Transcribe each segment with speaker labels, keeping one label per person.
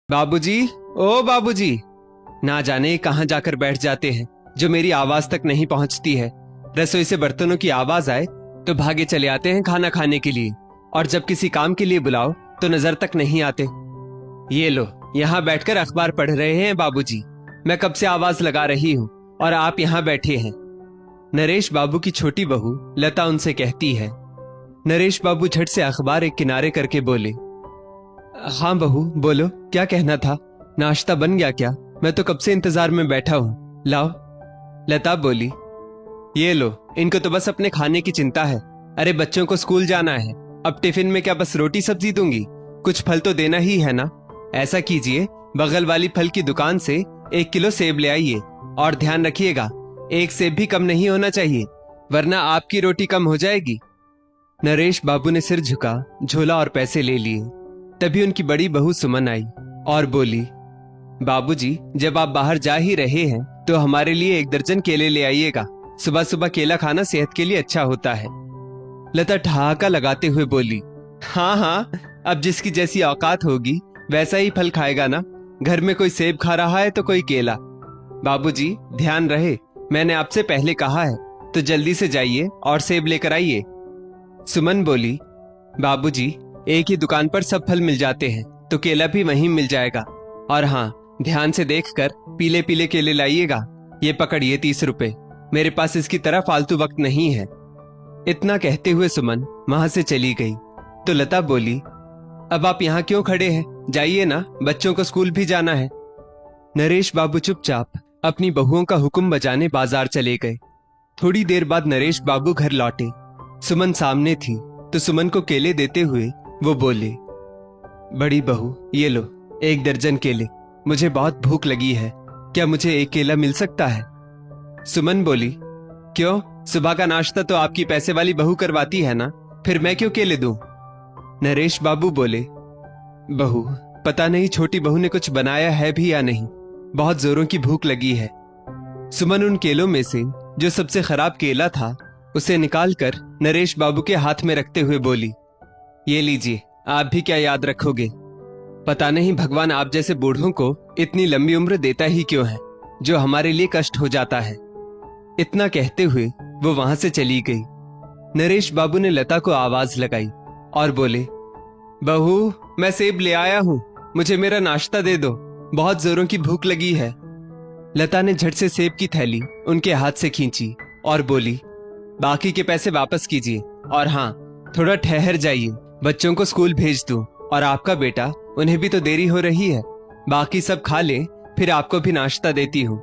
Speaker 1: बाबूजी, ओ बाबूजी। ना जाने कहां जाकर बैठ जाते हैं जो मेरी आवाज तक नहीं पहुंचती है। रसोई से बर्तनों की आवाज आए तो भागे चले आते हैं खाना खाने के लिए, और जब किसी काम के लिए बुलाओ तो नजर तक नहीं आते। ये लो, यहाँ बैठकर अखबार पढ़ रहे हैं बाबूजी। मैं कब से आवाज लगा रही हूँ और आप यहाँ बैठे हैं। नरेश बाबू की छोटी बहू लता उनसे कहती है। नरेश बाबू झट से अखबार एक किनारे करके बोले, हाँ बहू बोलो, क्या कहना था? नाश्ता बन गया क्या? मैं तो कब से इंतजार में बैठा हूँ, लाओ। लता बोली, ये लो, इनको तो बस अपने खाने की चिंता है। अरे बच्चों को स्कूल जाना है, अब टिफिन में क्या बस रोटी सब्जी दूंगी? कुछ फल तो देना ही है ना। ऐसा कीजिए, बगल वाली फल की दुकान से 1 किलो सेब ले आइए, और ध्यान रखिएगा एक सेब भी कम नहीं होना चाहिए, वरना आपकी रोटी कम हो जाएगी। नरेश बाबू ने सिर झुका, झोला और पैसे ले लिए। तभी उनकी बड़ी बहू सुमन आई और बोली, बाबूजी, जब आप बाहर जा ही रहे हैं तो हमारे लिए 1 दर्जन केले ले आइएगा। सुबह सुबह केला खाना सेहत के लिए अच्छा होता है। लता ठहाका लगाते हुए बोली, हाँ हाँ, अब जिसकी जैसी औकात होगी वैसा ही फल खाएगा ना। घर में कोई सेब खा रहा है तो कोई केला। बाबूजी, ध्यान रहे, मैंने आपसे पहले कहा है, तो जल्दी से जाइए और सेब लेकर आइए। सुमन बोली, बाबूजी, एक ही दुकान पर सब फल मिल जाते हैं तो केला भी वहीं मिल जाएगा। और हाँ, ध्यान से देखकर पीले पीले केले लाइएगा। ये पकड़िए 30 रुपए, मेरे पास इसकी तरह फालतू वक्त नहीं है। इतना कहते हुए सुमन वहां से चली गई तो लता बोली, अब आप यहाँ क्यों खड़े हैं? जाइए ना, बच्चों को स्कूल भी जाना है। नरेश बाबू चुपचाप अपनी बहुओं का हुक्म बजाने बाजार चले गए। थोड़ी देर बाद नरेश बाबू घर लौटे। सुमन सामने थी तो सुमन को केले देते हुए वो बोले, बड़ी बहू, ये लो 1 दर्जन केले, मुझे बहुत भूख लगी है, क्या मुझे 1 केला मिल सकता है? सुमन बोली, क्यों, सुबह का नाश्ता तो आपकी पैसे वाली बहू करवाती है ना, फिर मैं क्यों केले दूं? नरेश बाबू बोले, बहू, पता नहीं छोटी बहू ने कुछ बनाया है भी या नहीं, बहुत जोरों की भूख लगी है। सुमन उन केलों में से जो सबसे खराब केला था उसे निकालकर नरेश बाबू के हाथ में रखते हुए बोली, ये लीजिए, आप भी क्या याद रखोगे? पता नहीं भगवान आप जैसे बूढ़ों को इतनी लंबी उम्र देता ही क्यों है, जो हमारे लिए कष्ट हो जाता है। इतना कहते हुए वो वहां से चली गई। नरेश बाबू ने लता को आवाज लगाई और बोले, बहू, मैं सेब ले आया हूं, मुझे मेरा नाश्ता दे दो, बहुत जोरों की भूख लगी है। लता ने झट से सेब की थैली उनके हाथ से खींची और बोली, बाकी के पैसे वापस कीजिए, और हाँ, थोड़ा ठहर जाइए, बच्चों को स्कूल भेज दूं, और आपका बेटा, उन्हें भी तो देरी हो रही है, बाकी सब खा ले, फिर आपको भी नाश्ता देती हूँ।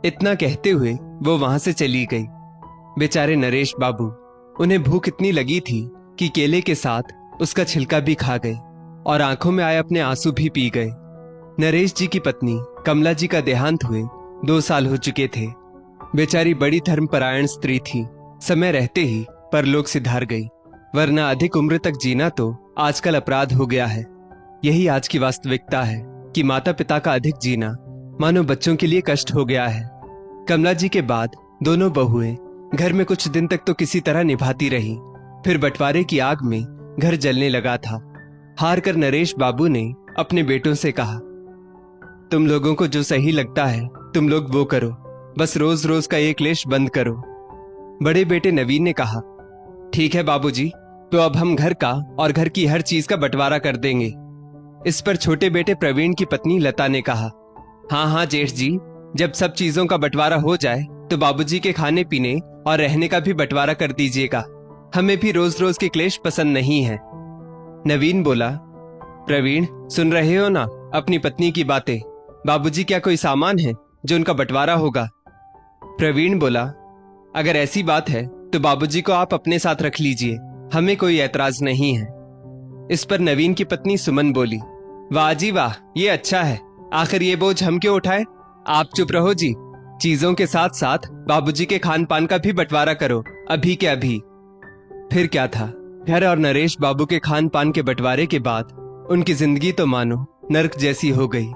Speaker 1: इतना कहते हुए वो वहां से चली गई। बेचारे नरेश बाबू, उन्हें भूख इतनी लगी थी कि केले के साथ उसका छिलका भी खा गए और आंखों में आए अपने आंसू भी पी गए। नरेश जी की पत्नी कमला जी का देहांत हुए 2 साल हो चुके थे। बेचारी बड़ी धर्मपरायण स्त्री थी, समय रहते ही परलोक सिधार गई, वरना अधिक उम्र तक जीना तो आजकल अपराध हो गया है। यही आज की वास्तविकता है कि माता पिता का अधिक जीना मानो बच्चों के लिए कष्ट हो गया है। कमला जी के बाद दोनों बहुएं घर में कुछ दिन तक तो किसी तरह निभाती रही, फिर बंटवारे की आग में घर जलने लगा था। हार कर नरेश बाबू ने अपने बेटों से कहा, तुम लोगों को जो सही लगता है तुम लोग वो करो, बस रोज रोज का ये क्लेश बंद करो। बड़े बेटे नवीन ने कहा, ठीक है बाबूजी, तो अब हम घर का और घर की हर चीज का बंटवारा कर देंगे। इस पर छोटे बेटे प्रवीण की पत्नी लता ने कहा, हाँ हाँ जेठ जी, जब सब चीजों का बंटवारा हो जाए तो बाबूजी के खाने पीने और रहने का भी बंटवारा कर दीजिएगा, हमें भी रोज रोज के क्लेश पसंद नहीं है। नवीन बोला, प्रवीण, सुन रहे हो ना अपनी पत्नी की बातें, बाबूजी क्या कोई सामान है जो उनका बंटवारा होगा? प्रवीण बोला, अगर ऐसी बात है तो बाबूजी को आप अपने साथ रख लीजिए, हमें कोई ऐतराज नहीं है। इस पर नवीन की पत्नी सुमन बोली, वाह जी वाह, ये अच्छा है, आखिर ये बोझ हम क्यों उठाए? आप चुप रहो जी, चीजों के साथ साथ बाबूजी के खान पान का भी बंटवारा करो, अभी के अभी। फिर क्या था, घर और नरेश बाबू के खान पान के बंटवारे के बाद उनकी जिंदगी तो मानो नर्क जैसी हो गई।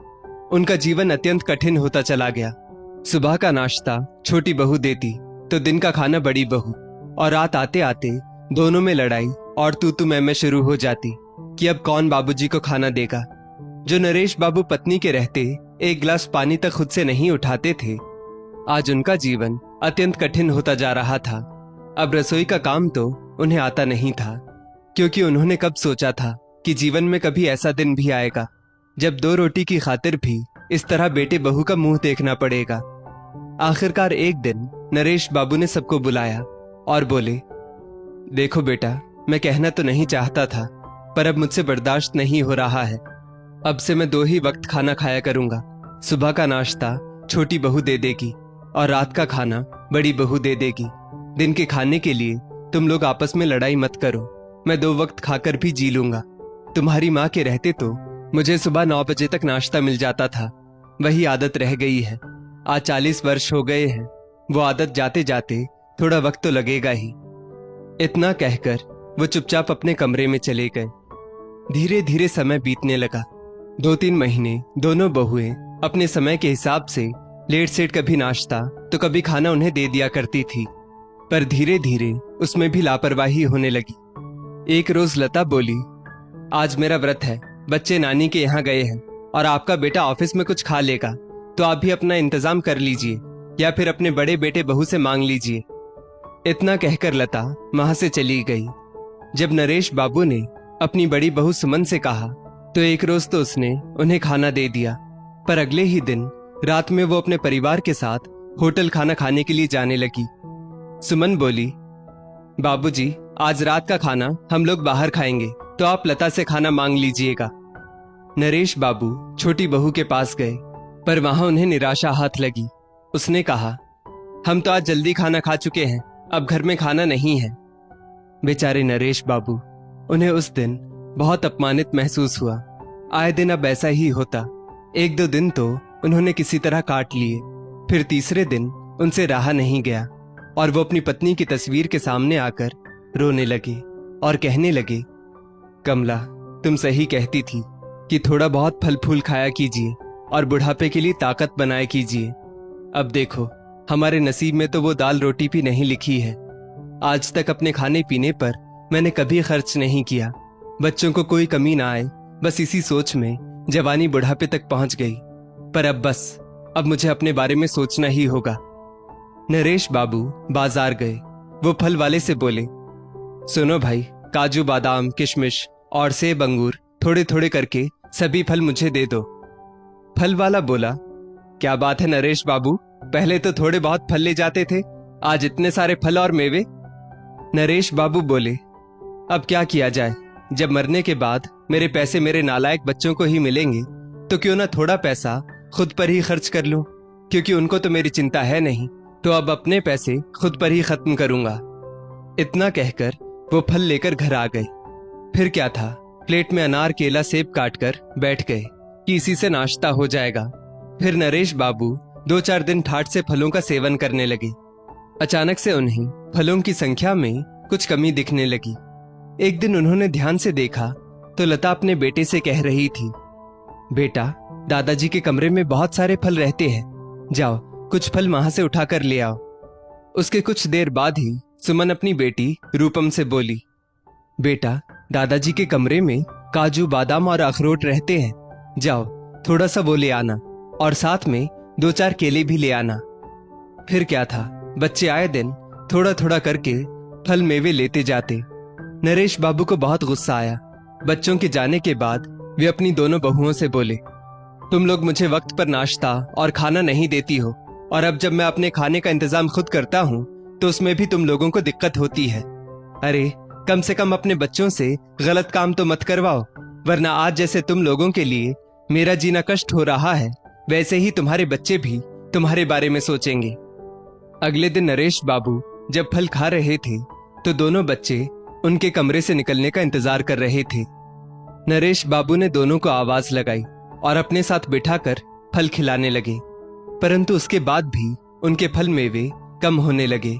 Speaker 1: उनका जीवन अत्यंत कठिन होता चला गया। सुबह का नाश्ता छोटी बहू देती तो दिन का खाना बड़ी बहू, और रात आते आते दोनों में लड़ाई और तू मैं शुरू हो जाती कि अब कौन बाबूजी को खाना देगा। जो नरेश बाबू पत्नी के रहते एक गिलास पानी तक खुद से नहीं उठाते थे, आज उनका जीवन अत्यंत कठिन होता जा रहा था। अब रसोई का काम तो उन्हें आता नहीं था, क्योंकि उन्होंने कब सोचा था कि जीवन में कभी ऐसा दिन भी आएगा जब 2 रोटी की खातिर भी इस तरह बेटे बहू का मुंह देखना पड़ेगा। आखिरकार एक दिन नरेश बाबू ने सबको बुलाया और बोले, देखो बेटा, मैं कहना तो नहीं चाहता था, पर अब मुझसे बर्दाश्त नहीं हो रहा है। अब से मैं 2 ही वक्त खाना खाया करूंगा। सुबह का नाश्ता छोटी बहू दे देगी और रात का खाना बड़ी बहू दे देगी। दिन के खाने के लिए तुम लोग आपस में लड़ाई मत करो, मैं 2 वक्त खाकर भी जी लूंगा। तुम्हारी माँ के रहते तो मुझे सुबह 9 बजे तक नाश्ता मिल जाता था, वही आदत रह गई है। आज 40 वर्ष हो गए हैं, वो आदत जाते जाते थोड़ा वक्त तो लगेगा ही। इतना कहकर वो चुपचाप अपने कमरे में चले गए। धीरे धीरे समय बीतने लगा। 2-3 महीने दोनों बहुएं अपने समय के हिसाब से लेट सेट कभी नाश्ता तो कभी खाना उन्हें दे दिया करती थी, पर धीरे धीरे उसमें भी लापरवाही होने लगी। एक रोज लता बोली, आज मेरा व्रत है, बच्चे नानी के यहाँ गए हैं और आपका बेटा ऑफिस में कुछ खा लेगा, तो आप भी अपना इंतजाम कर लीजिए या फिर अपने बड़े बेटे बहू से मांग लीजिए। इतना कहकर लता वहां से चली गई। जब नरेश बाबू ने अपनी बड़ी बहू सुमन से कहा तो एक रोज तो उसने उन्हें खाना दे दिया, पर अगले ही दिन रात में वो अपने परिवार के साथ होटल खाना खाने के लिए जाने लगी। सुमन बोली, बाबूजी, आज रात का खाना हम लोग बाहर खाएंगे, तो आप लता से खाना मांग लीजिएगा। नरेश बाबू छोटी बहू के पास गए, पर वहां उन्हें निराशा हाथ लगी। उसने कहा, हम तो आज जल्दी खाना खा चुके हैं, अब घर में खाना नहीं है। बेचारे नरेश बाबू, उन्हें उस दिन बहुत अपमानित महसूस हुआ। आए दिन अब ऐसा ही होता। 1-2 दिन तो उन्होंने किसी तरह काट लिए, फिर तीसरे दिन उनसे रहा नहीं गया और वो अपनी पत्नी की तस्वीर के सामने आकर रोने लगे और कहने लगे, कमला, तुम सही कहती थी कि थोड़ा बहुत फल फूल खाया कीजिए और बुढ़ापे के लिए ताकत बनाया कीजिए। अब देखो, हमारे नसीब में तो वो दाल रोटी भी नहीं लिखी है। आज तक अपने खाने पीने पर मैंने कभी खर्च नहीं किया, बच्चों को कोई कमी ना आए, बस इसी सोच में जवानी बुढ़ापे तक पहुंच गई। पर अब बस, अब मुझे अपने बारे में सोचना ही होगा। नरेश बाबू बाजार गए। वो फल वाले से बोले, सुनो भाई, काजू बादाम किशमिश और सेब अंगूर थोड़े थोड़े करके सभी फल मुझे दे दो। फल वाला बोला, क्या बात है नरेश बाबू, पहले तो थोड़े बहुत फल ले जाते थे, आज इतने सारे फल और मेवे। नरेश बाबू बोले, अब क्या किया जाए, जब मरने के बाद मेरे पैसे मेरे नालायक बच्चों को ही मिलेंगे, तो क्यों ना थोड़ा पैसा खुद पर ही खर्च कर लूं, क्योंकि उनको तो मेरी चिंता है नहीं, तो अब अपने पैसे खुद पर ही खत्म करूंगा। इतना कहकर वो फल लेकर घर आ गए। फिर क्या था, प्लेट में अनार केला सेब काटकर बैठ गए कि इसी से नाश्ता हो जाएगा। फिर नरेश बाबू 2-4 दिन ठाठ से फलों का सेवन करने लगे। अचानक से उन्हें फलों की संख्या में कुछ कमी दिखने लगी। एक दिन उन्होंने ध्यान से देखा तो लता अपने बेटे से कह रही थी, बेटा, दादाजी के कमरे में बहुत सारे फल रहते हैं, जाओ कुछ फल वहां से उठाकर ले आओ। उसके कुछ देर बाद ही सुमन अपनी बेटी रूपम से बोली, बेटा, दादाजी के कमरे में काजू बादाम और अखरोट रहते हैं, जाओ थोड़ा सा वो ले आना और साथ में 2-4 केले भी ले आना। फिर क्या था, बच्चे आए दिन थोड़ा थोड़ा करके फल मेवे लेते जाते। नरेश बाबू को बहुत गुस्सा आया। बच्चों के जाने के बाद वे अपनी दोनों बहुओं से बोले, तुम लोग मुझे वक्त पर नाश्ता और खाना नहीं देती हो, और अब जब मैं अपने खाने का इंतजाम खुद करता हूँ तो उसमें भी तुम लोगों को दिक्कत होती है। अरे, कम से कम अपने बच्चों से गलत काम तो मत करवाओ, वरना आज जैसे तुम लोगों के लिए मेरा जीना कष्ट हो रहा है, वैसे ही तुम्हारे बच्चे भी तुम्हारे बारे में सोचेंगे। अगले दिन नरेश बाबू जब फल खा रहे थे तो दोनों बच्चे उनके कमरे से निकलने का इंतजार कर रहे थे। नरेश बाबू ने दोनों को आवाज लगाई और अपने साथ बिठाकर फल खिलाने लगे, परंतु उसके बाद भी उनके फल मेवे कम होने लगे।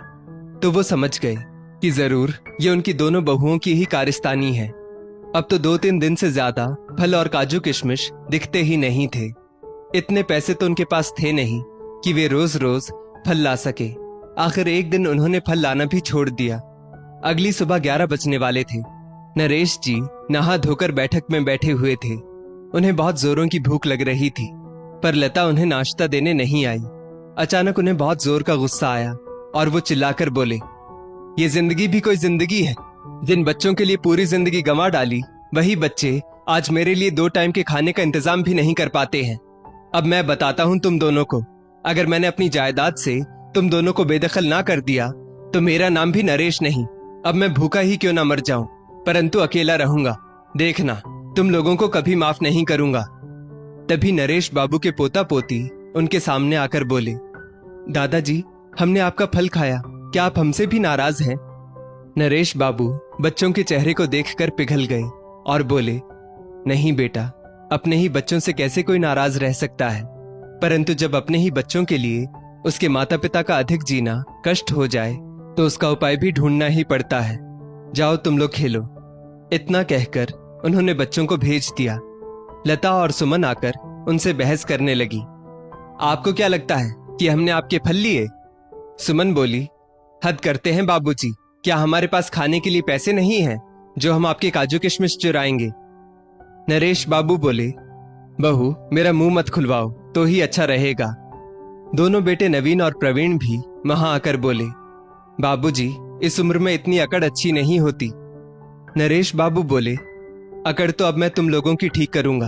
Speaker 1: तो वो समझ गए कि जरूर ये उनकी दोनों बहुओं की ही कारस्तानी है। अब तो 2-3 दिन से ज्यादा फल और काजू किशमिश दिखते ही नहीं थे। इतने पैसे तो उनके पास थे नहीं कि वे रोज रोज फल ला सके। आखिर एक दिन उन्होंने फल लाना भी छोड़ दिया। अगली सुबह 11 बजने वाले थे। नरेश जी नहा धोकर बैठक में बैठे हुए थे। उन्हें बहुत जोरों की भूख लग रही थी, पर लता उन्हें नाश्ता देने नहीं आई। अचानक उन्हें बहुत जोर का गुस्सा आया और वो चिल्लाकर बोले, ये जिंदगी भी कोई जिंदगी है? जिन बच्चों के लिए पूरी जिंदगी गंवा डाली, वही बच्चे आज मेरे लिए 2 टाइम के खाने का इंतजाम भी नहीं कर पाते हैं। अब मैं बताता हूं तुम दोनों को, अगर मैंने अपनी जायदाद से तुम दोनों को बेदखल ना कर दिया तो मेरा नाम भी नरेश नहीं। अब मैं भूखा ही क्यों ना मर जाऊं, परंतु अकेला रहूंगा। देखना, तुम लोगों को कभी माफ नहीं करूंगा। तभी नरेश बाबू के पोता पोती उनके सामने आकर बोले, दादाजी, हमने आपका फल खाया, क्या आप हमसे भी नाराज हैं? नरेश बाबू बच्चों के चेहरे को देखकर पिघल गए और बोले, नहीं बेटा, अपने ही बच्चों से कैसे कोई नाराज रह सकता है? परंतु जब अपने ही बच्चों के लिए उसके माता पिता का अधिक जीना कष्ट हो जाए तो उसका उपाय भी ढूंढना ही पड़ता है। जाओ तुम लोग खेलो। इतना कहकर उन्होंने बच्चों को भेज दिया। लता और सुमन आकर उनसे बहस करने लगी। आपको क्या लगता है कि हमने आपके फल लिए? सुमन बोली, हद करते हैं बाबूजी, क्या हमारे पास खाने के लिए पैसे नहीं हैं जो हम आपके काजू किशमिश चुराएंगे? नरेश बाबू बोले, बहू, मेरा मुंह मत खुलवाओ तो ही अच्छा रहेगा। दोनों बेटे नवीन और प्रवीण भी वहां आकर बोले, बाबूजी, इस उम्र में इतनी अकड़ अच्छी नहीं होती। नरेश बाबू बोले, अकड़ तो अब मैं तुम लोगों की ठीक करूंगा।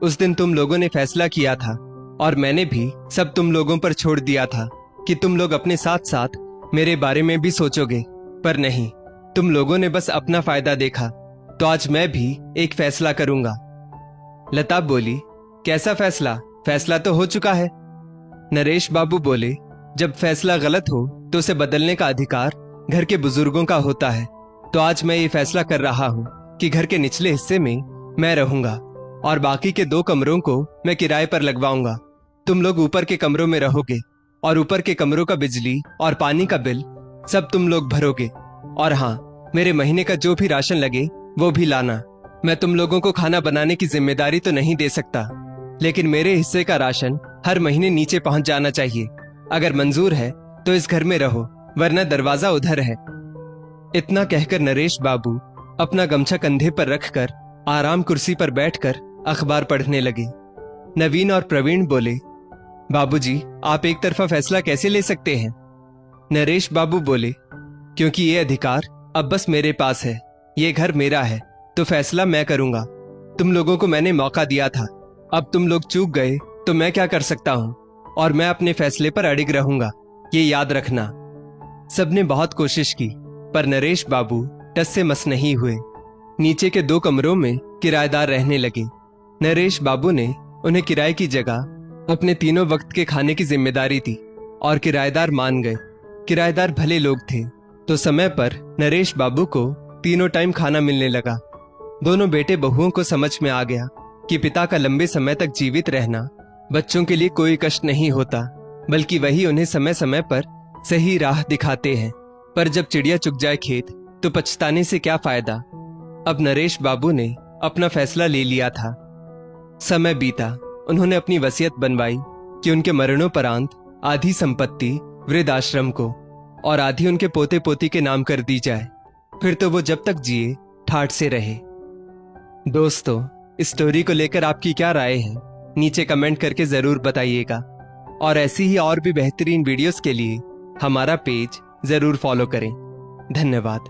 Speaker 1: उस दिन तुम लोगों ने फैसला किया था और मैंने भी सब तुम लोगों पर छोड़ दिया था कि तुम लोग अपने साथ साथ मेरे बारे में भी सोचोगे, पर नहीं, तुम लोगों ने बस अपना फायदा देखा। तो आज मैं भी एक फैसला करूंगा। लता बोली, कैसा फैसला? फैसला तो हो चुका है। नरेश बाबू बोले, जब फैसला गलत हो तो उसे बदलने का अधिकार घर के बुजुर्गों का होता है। तो आज मैं ये फैसला कर रहा हूँ कि घर के निचले हिस्से में मैं रहूंगा और बाकी के 2 कमरों को मैं किराए पर लगवाऊंगा। तुम लोग ऊपर के कमरों में रहोगे और ऊपर के कमरों का बिजली और पानी का बिल सब तुम लोग भरोगे। और हाँ, मेरे महीने का जो भी राशन लगे वो भी लाना। मैं तुम लोगों को खाना बनाने की जिम्मेदारी तो नहीं दे सकता, लेकिन मेरे हिस्से का राशन हर महीने नीचे पहुंच जाना चाहिए। अगर मंजूर है तो इस घर में रहो, वरना दरवाजा उधर है। इतना कहकर नरेश बाबू अपना गमछा कंधे पर रखकर आराम कुर्सी पर बैठकर अखबार पढ़ने लगे। नवीन और प्रवीण बोले, बाबूजी, आप एक तरफा फैसला कैसे ले सकते हैं? नरेश बाबू बोले, क्योंकि ये अधिकार अब बस मेरे पास है। ये घर मेरा है तो फैसला मैं करूंगा। तुम लोगों को मैंने मौका दिया था, अब तुम लोग चूक गए तो मैं क्या कर सकता हूं, और मैं अपने फैसले पर अड़िग रहूंगा, ये याद रखना। सबने बहुत कोशिश की पर नरेश बाबू टस से मस नहीं हुए। नीचे के 2 कमरों में किराएदार रहने लगे। नरेश बाबू ने उन्हें किराए की जगह अपने तीनों वक्त के खाने की जिम्मेदारी दी और किराएदार मान गए। किराएदार भले लोग थे तो समय पर नरेश बाबू को तीनों टाइम खाना मिलने लगा। दोनों बेटे बहुओं को समझ में आ गया कि पिता का लंबे समय तक जीवित रहना बच्चों के लिए कोई कष्ट नहीं होता, बल्कि वही उन्हें समय समय पर सही राह दिखाते हैं। पर जब चिड़िया चुग जाए खेत तो पछताने से क्या फायदा। अब नरेश बाबू ने अपना फैसला ले लिया था। समय बीता, उन्होंने अपनी वसीयत बनवाई कि उनके मरणोपरांत आधी संपत्ति वृद्ध आश्रम को और आधी उनके पोते पोती के नाम कर दी जाए। फिर तो वो जब तक जिए ठाठ से रहे। दोस्तों, इस स्टोरी को लेकर आपकी क्या राय है, नीचे कमेंट करके जरूर बताइएगा। और ऐसी ही और भी बेहतरीन वीडियोस के लिए हमारा पेज जरूर फॉलो करें। धन्यवाद।